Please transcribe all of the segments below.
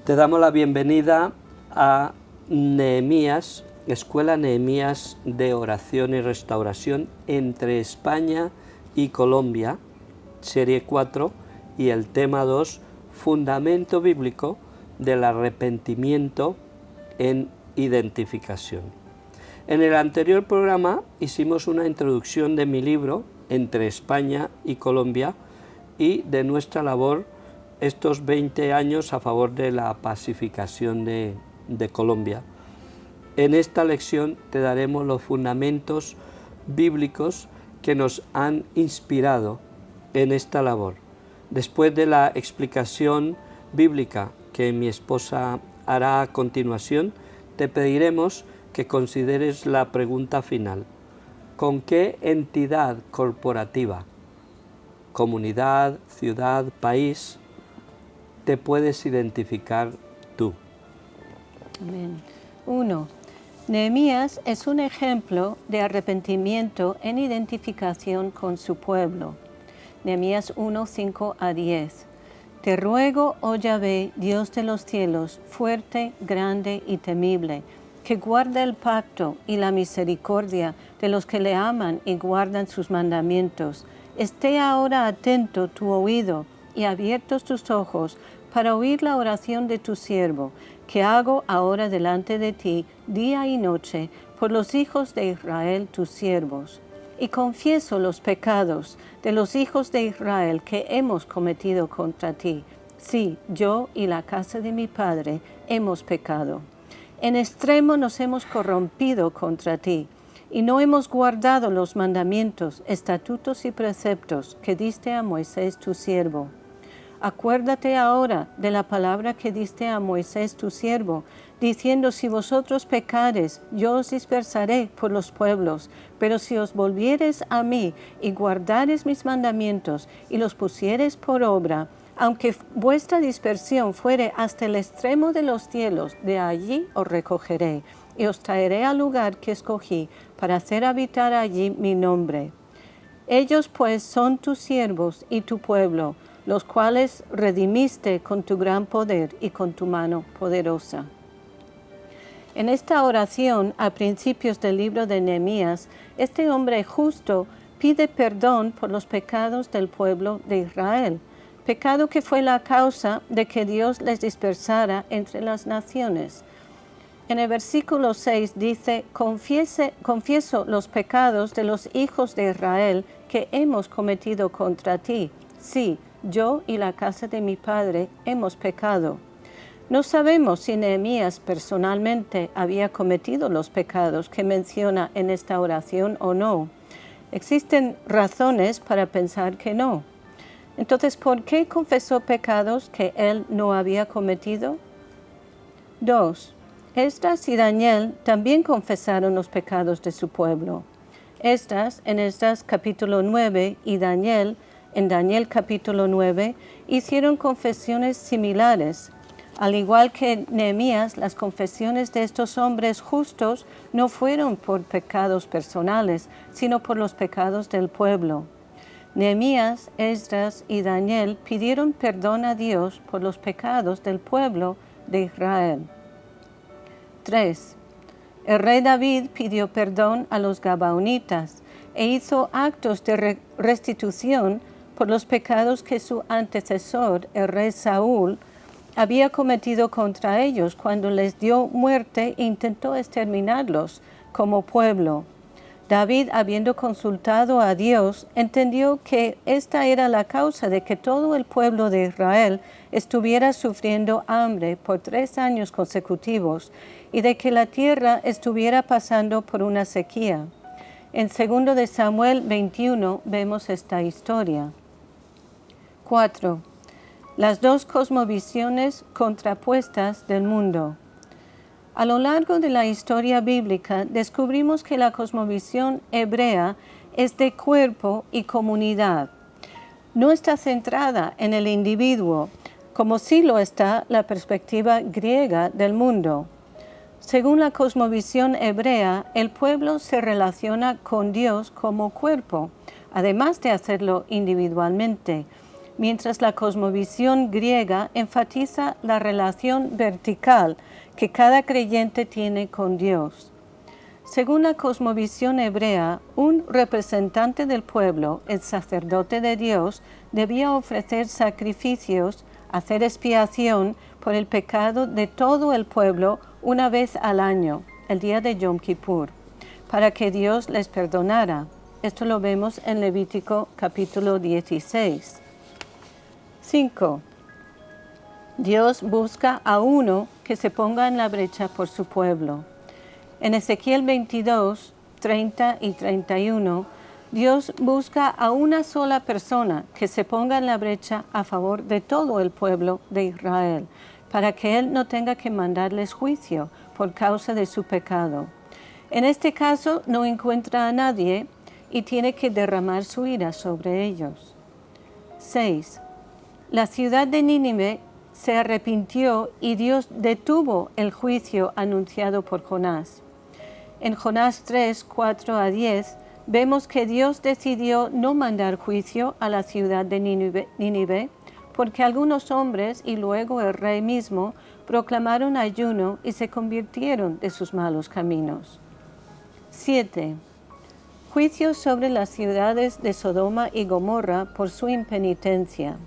Te damos la bienvenida a Nehemías, Escuela Nehemías de Oración y Restauración entre España y Colombia, serie 4, y el tema 2, Fundamento Bíblico del Arrepentimiento en Identificación. En el anterior programa hicimos una introducción de mi libro, Entre España y Colombia, y de nuestra labor estos 20 años a favor de la pacificación de Colombia. En esta lección te daremos los fundamentos bíblicos que nos han inspirado en esta labor. Después de la explicación bíblica que mi esposa hará a continuación, te pediremos que consideres la pregunta final. ¿Con qué entidad corporativa, comunidad, ciudad, país, te puedes identificar tú? Amén. 1. Nehemías es un ejemplo de arrepentimiento en identificación con su pueblo. Nehemías 1, 5 a 10. Te ruego, oh Yahvé, Dios de los cielos, fuerte, grande y temible, que guarda el pacto y la misericordia de los que le aman y guardan sus mandamientos. Esté ahora atento tu oído y abiertos tus ojos para oír la oración de tu siervo, que hago ahora delante de ti día y noche por los hijos de Israel tus siervos. Y confieso los pecados de los hijos de Israel que hemos cometido contra ti. Sí, yo y la casa de mi padre hemos pecado. En extremo nos hemos corrompido contra ti, y no hemos guardado los mandamientos, estatutos y preceptos que diste a Moisés tu siervo. Acuérdate ahora de la palabra que diste a Moisés tu siervo, diciendo: si vosotros pecares, yo os dispersaré por los pueblos, pero si os volviereis a mí y guardareis mis mandamientos y los pusiereis por obra, aunque vuestra dispersión fuere hasta el extremo de los cielos, de allí os recogeré y os traeré al lugar que escogí para hacer habitar allí mi nombre. Ellos pues son tus siervos y tu pueblo, los cuales redimiste con tu gran poder y con tu mano poderosa. En esta oración, a principios del libro de Nehemías, este hombre justo pide perdón por los pecados del pueblo de Israel, pecado que fue la causa de que Dios les dispersara entre las naciones. En el versículo 6 dice: confieso los pecados de los hijos de Israel que hemos cometido contra ti. Sí, yo y la casa de mi padre hemos pecado. No sabemos si Nehemías personalmente había cometido los pecados que menciona en esta oración o no. Existen razones para pensar que no. Entonces, ¿por qué confesó pecados que él no había cometido? 2. Esdras y Daniel también confesaron los pecados de su pueblo. Esdras, en Esdras capítulo 9, y Daniel, en Daniel capítulo 9, hicieron confesiones similares. Al igual que Nehemías, las confesiones de estos hombres justos no fueron por pecados personales, sino por los pecados del pueblo. Nehemías, Esdras y Daniel pidieron perdón a Dios por los pecados del pueblo de Israel. 3. El rey David pidió perdón a los gabaonitas e hizo actos de restitución por los pecados que su antecesor, el rey Saúl, había cometido contra ellos cuando les dio muerte e intentó exterminarlos como pueblo. David, habiendo consultado a Dios, entendió que esta era la causa de que todo el pueblo de Israel estuviera sufriendo hambre por 3 años consecutivos y de que la tierra estuviera pasando por una sequía. En 2 de Samuel 21 vemos esta historia. 4. Las dos cosmovisiones contrapuestas del mundo. A lo largo de la historia bíblica descubrimos que la cosmovisión hebrea es de cuerpo y comunidad. No está centrada en el individuo, como sí lo está la perspectiva griega del mundo. Según la cosmovisión hebrea, el pueblo se relaciona con Dios como cuerpo, además de hacerlo individualmente. mientras la cosmovisión griega enfatiza la relación vertical que cada creyente tiene con Dios. Según la cosmovisión hebrea, un representante del pueblo, el sacerdote de Dios, debía ofrecer sacrificios, hacer expiación por el pecado de todo el pueblo una vez al año, el día de Yom Kippur, para que Dios les perdonara. Esto lo vemos en Levítico capítulo 16. 5. Dios busca a uno que se ponga en la brecha por su pueblo. En Ezequiel 22, 30 y 31, Dios busca a una sola persona que se ponga en la brecha a favor de todo el pueblo de Israel, para que Él no tenga que mandarles juicio por causa de su pecado. En este caso no encuentra a nadie y tiene que derramar su ira sobre ellos. 6. La ciudad de Nínive se arrepintió y Dios detuvo el juicio anunciado por Jonás. En Jonás 3, 4 a 10, vemos que Dios decidió no mandar juicio a la ciudad de Nínive porque algunos hombres y luego el rey mismo proclamaron ayuno y se convirtieron de sus malos caminos. 7. Juicio sobre las ciudades de Sodoma y Gomorra por su impenitencia.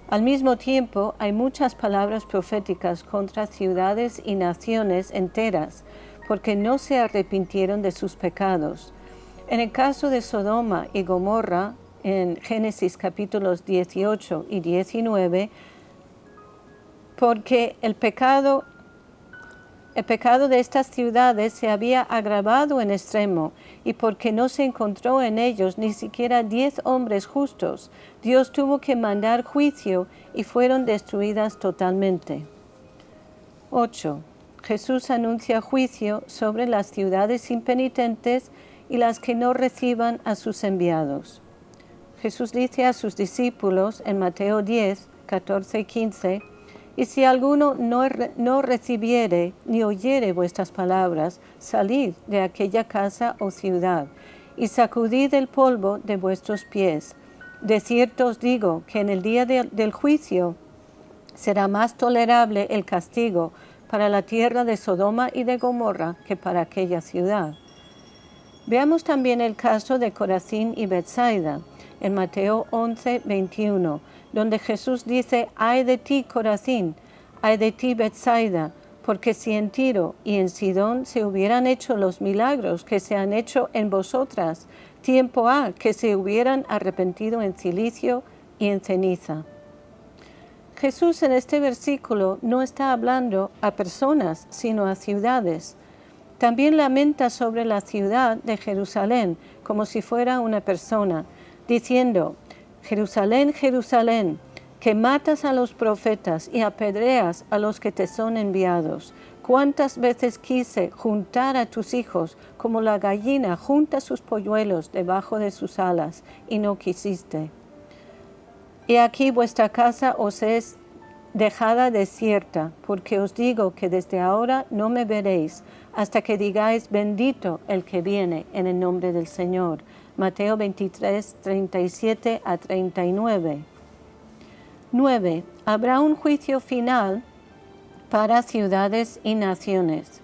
Al mismo tiempo, hay muchas palabras proféticas contra ciudades y naciones enteras, porque no se arrepintieron de sus pecados. En el caso de Sodoma y Gomorra, en Génesis capítulos 18 y 19, porque el pecado de estas ciudades se había agravado en extremo, y porque no se encontró en ellos ni siquiera 10 hombres justos, Dios tuvo que mandar juicio y fueron destruidas totalmente. 8. Jesús anuncia juicio sobre las ciudades impenitentes y las que no reciban a sus enviados. Jesús dice a sus discípulos en Mateo 10, 14 y 15, «Y si alguno no recibiere ni oyere vuestras palabras, salid de aquella casa o ciudad, y sacudid el polvo de vuestros pies. De cierto os digo que en el día del juicio será más tolerable el castigo para la tierra de Sodoma y de Gomorra que para aquella ciudad». Veamos también el caso de Corazín y Betsaida, en Mateo 11, 21, donde Jesús dice, «Ay de ti, Corazín, ay de ti, Betsaida, porque si en Tiro y en Sidón se hubieran hecho los milagros que se han hecho en vosotras, tiempo ha que se hubieran arrepentido en cilicio y en ceniza». Jesús en este versículo no está hablando a personas, sino a ciudades. También lamenta sobre la ciudad de Jerusalén, como si fuera una persona, diciendo, «Jerusalén, Jerusalén, que matas a los profetas y apedreas a los que te son enviados. ¿Cuántas veces quise juntar a tus hijos como la gallina junta sus polluelos debajo de sus alas, y no quisiste? Y aquí vuestra casa os es dejada desierta, porque os digo que desde ahora no me veréis, hasta que digáis, bendito el que viene en el nombre del Señor». Mateo 23, 37 a 39. 9. Habrá un juicio final para ciudades y naciones.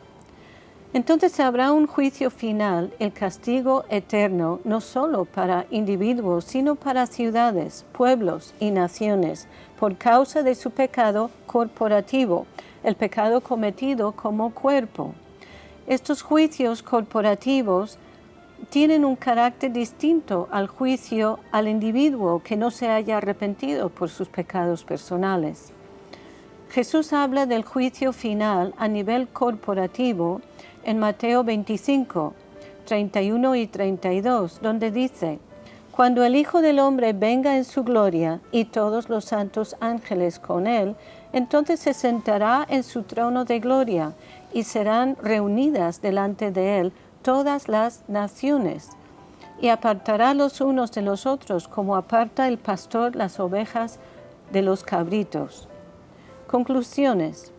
Entonces habrá un juicio final, el castigo eterno, no solo para individuos, sino para ciudades, pueblos y naciones, por causa de su pecado corporativo, el pecado cometido como cuerpo. Estos juicios corporativos tienen un carácter distinto al juicio al individuo que no se haya arrepentido por sus pecados personales. Jesús habla del juicio final a nivel corporativo en Mateo 25, 31 y 32, donde dice, «Cuando el Hijo del Hombre venga en su gloria y todos los santos ángeles con él, entonces se sentará en su trono de gloria y serán reunidas delante de él todas las naciones, y apartará los unos de los otros como aparta el pastor las ovejas de los cabritos». Conclusiones.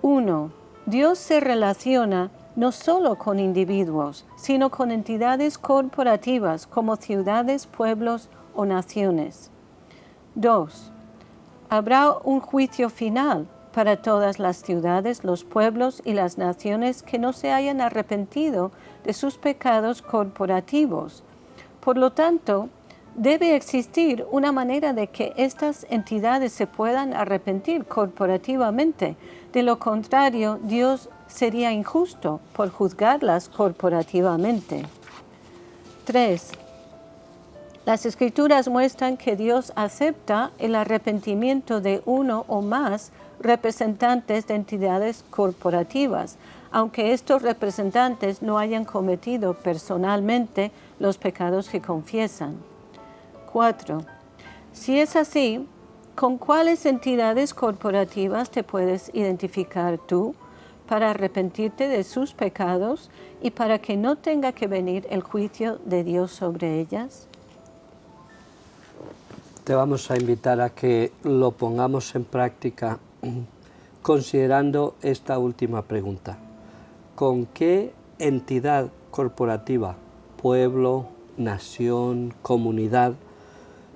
1. Dios se relaciona no solo con individuos, sino con entidades corporativas como ciudades, pueblos o naciones. 2. Habrá un juicio final para todas las ciudades, los pueblos y las naciones que no se hayan arrepentido de sus pecados corporativos. Por lo tanto, debe existir una manera de que estas entidades se puedan arrepentir corporativamente. De lo contrario, Dios sería injusto por juzgarlas corporativamente. 3. Las Escrituras muestran que Dios acepta el arrepentimiento de uno o más representantes de entidades corporativas, aunque estos representantes no hayan cometido personalmente los pecados que confiesan. 4. Si es así, ¿con cuáles entidades corporativas te puedes identificar tú para arrepentirte de sus pecados y para que no tenga que venir el juicio de Dios sobre ellas? Te vamos a invitar a que lo pongamos en práctica considerando esta última pregunta. ¿Con qué entidad corporativa, pueblo, nación, comunidad,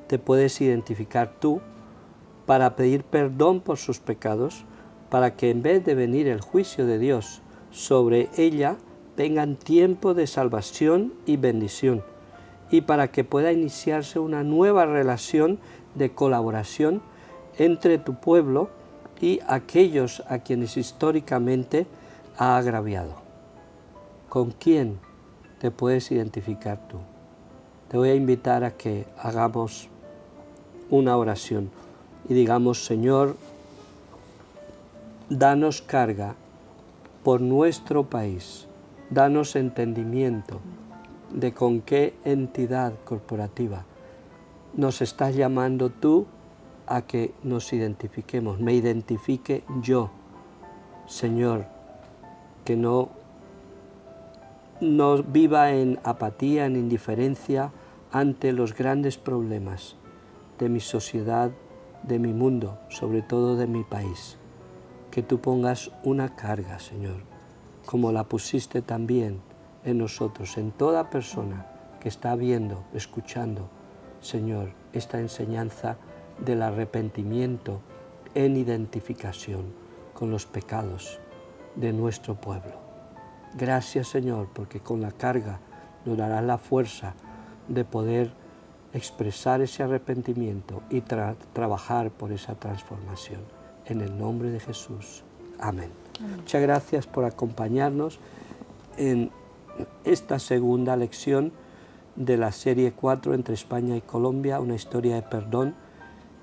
te puedes identificar tú para pedir perdón por sus pecados, para que en vez de venir el juicio de Dios sobre ella, vengan tiempo de salvación y bendición, y para que pueda iniciarse una nueva relación de colaboración entre tu pueblo y aquellos a quienes históricamente ha agraviado? ¿Con quién te puedes identificar tú? Te voy a invitar a que hagamos una oración y digamos: Señor, danos carga por nuestro país, danos entendimiento de con qué entidad corporativa nos estás llamando tú a que nos identifiquemos. Me identifique yo, Señor, que no viva en apatía, en indiferencia ante los grandes problemas de mi sociedad, de mi mundo, sobre todo de mi país. Que tú pongas una carga, Señor, como la pusiste también en nosotros, en toda persona que está viendo, escuchando, Señor, esta enseñanza del arrepentimiento en identificación con los pecados de nuestro pueblo. Gracias, Señor, porque con la carga nos darás la fuerza de poder expresar ese arrepentimiento y trabajar por esa transformación. En el nombre de Jesús. Amén. Muchas gracias por acompañarnos en esta segunda lección de la serie 4 entre España y Colombia, una historia de perdón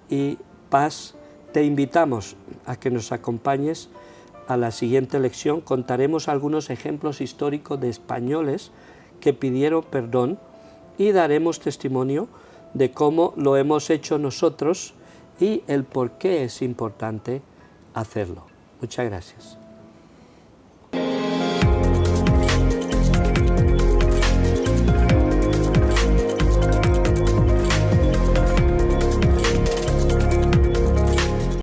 y paz. Te invitamos a que nos acompañes a la siguiente lección. Contaremos algunos ejemplos históricos de españoles que pidieron perdón y daremos testimonio de cómo lo hemos hecho nosotros y el por qué es importante hacerlo. Muchas gracias.